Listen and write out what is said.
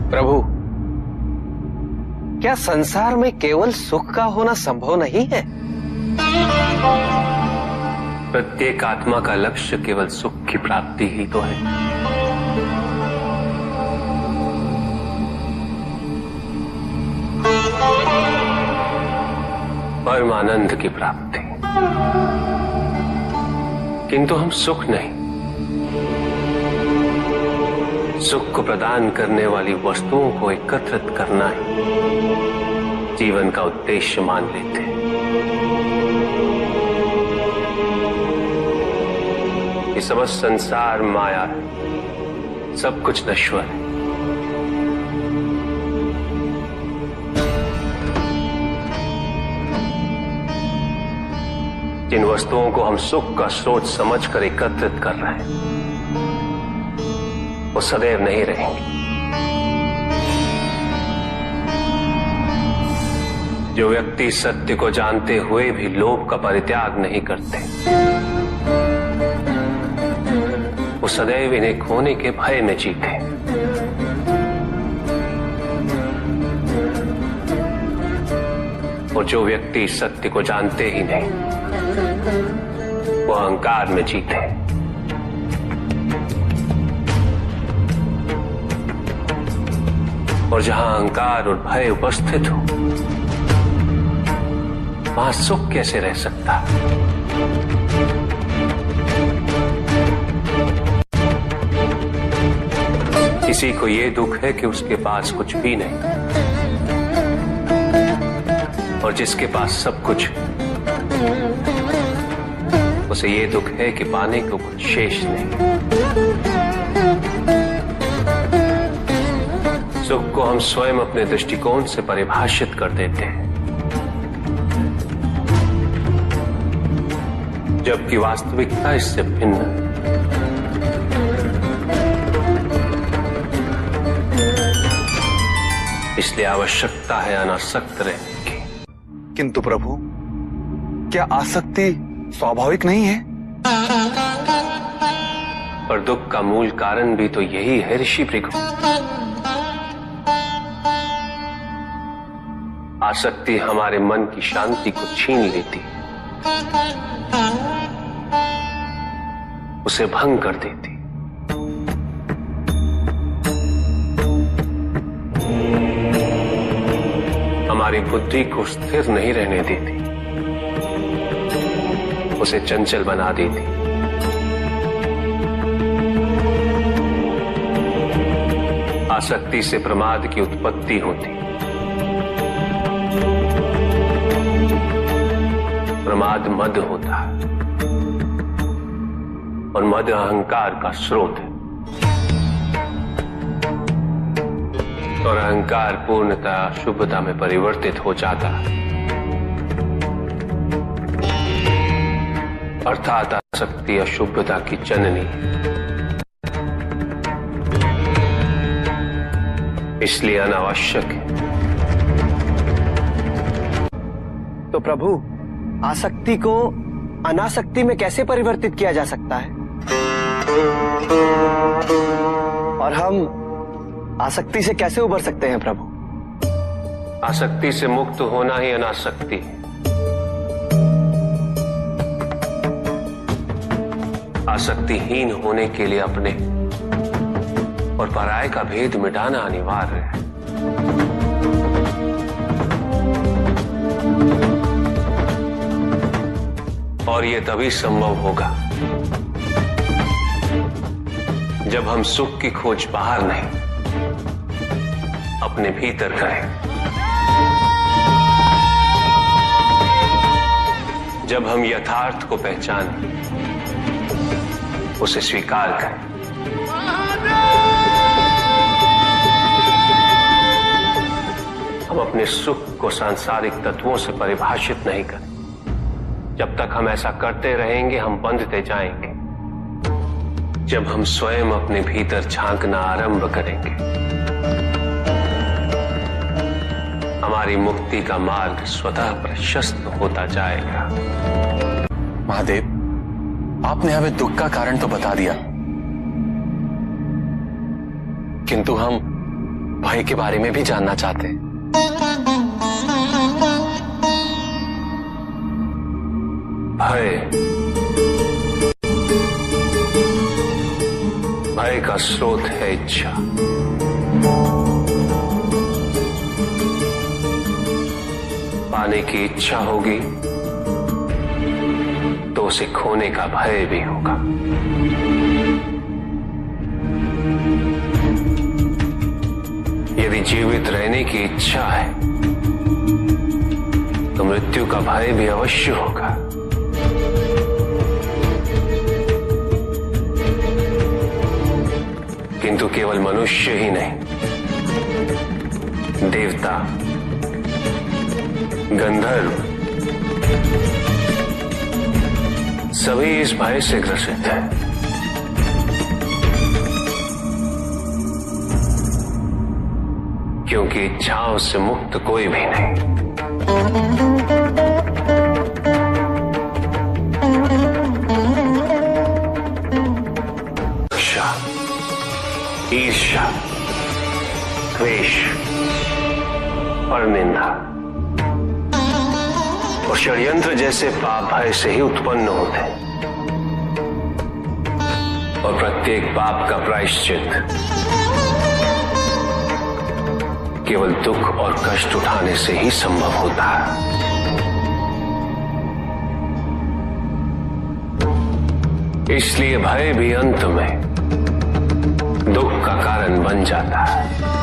प्रभु, क्या संसार में केवल सुख का होना संभव नहीं है? प्रत्येक आत्मा का लक्ष्य केवल सुख की प्राप्ति ही तो है। परमानंद की प्राप्ति। किंतु हम सुख नहीं, सुख को प्रदान करने वाली वस्तुओं को एकत्रित करना ही जीवन का उद्देश्य मान लेते हैं। ये समस्त संसार माया है, सब कुछ नश्वर है। जिन वस्तुओं को हम सुख का स्रोत समझकर एकत्रित कर रहे हैं, वो सदैव नहीं रहेंगे। जो व्यक्ति सत्य को जानते हुए भी लोभ का परित्याग नहीं करते, वो सदैव इन्हें खोने के भय में जीते। और जो व्यक्ति सत्य को जानते ही नहीं, वो अहंकार में जीते। और जहां अहंकार और भय उपस्थित हो, वहां सुख कैसे रह सकता? किसी को ये दुख है कि उसके पास कुछ भी नहीं, और जिसके पास सब कुछ, उसे ये दुख है कि पाने को कुछ शेष नहीं। सुख को हम स्वयं अपने दृष्टिकोण से परिभाषित कर देते हैं, जबकि वास्तविकता इससे भिन्न है। इसलिए आवश्यकता है अनासक्त रहने की। किंतु प्रभु, क्या आसक्ति स्वाभाविक नहीं है? पर दुख का मूल कारण भी तो यही है ऋषि भृगु। आसक्ति हमारे मन की शांति को छीन लेती, उसे भंग कर देती। हमारी बुद्धि को स्थिर नहीं रहने देती, उसे चंचल बना देती। आसक्ति से प्रमाद की उत्पत्ति होती। प्रमाद मद होता है, और मद अहंकार का स्रोत है। और अहंकार पूर्णतः शुभता में परिवर्तित हो जाता है, अर्थात आसक्ति अशुभता की जननी। इसलिए अनावश्यक है। तो प्रभु, आसक्ति को अनासक्ति में कैसे परिवर्तित किया जा सकता है? और हम आसक्ति से कैसे उबर सकते हैं प्रभु? आसक्ति से मुक्त होना ही अनासक्ति है। आसक्तिहीन होने के लिए अपने और पराये का भेद मिटाना अनिवार्य है। और यह तभी संभव होगा जब हम सुख की खोज बाहर नहीं, अपने भीतर करें। जब हम यथार्थ को पहचानें, उसे स्वीकार करें। हम अपने सुख को सांसारिक तत्वों से परिभाषित नहीं करें। जब तक हम ऐसा करते रहेंगे, हम बंधते जाएंगे। जब हम स्वयं अपने भीतर झांकना आरंभ करेंगे, हमारी मुक्ति का मार्ग स्वतः प्रशस्त होता जाएगा। महादेव, आपने हमें दुख का कारण तो बता दिया, किंतु हम भय के बारे में भी जानना चाहते हैं। भय का स्रोत है इच्छा। पाने की इच्छा होगी तो उसे खोने का भय भी होगा। यदि जीवित रहने की इच्छा है तो मृत्यु का भय भी अवश्य होगा। किंतु केवल मनुष्य ही नहीं, देवता, गंधर्व सभी इस भय से ग्रसित हैं। क्योंकि इच्छाओं से मुक्त कोई भी नहीं। ईर्ष्या, द्वेष और निंदा और षड्यंत्र जैसे पाप भय से ही उत्पन्न होते हैं। और प्रत्येक पाप का प्रायश्चित केवल दुख और कष्ट उठाने से ही संभव होता है। इसलिए भय भी अंत में दुख का कारण बन जाता है।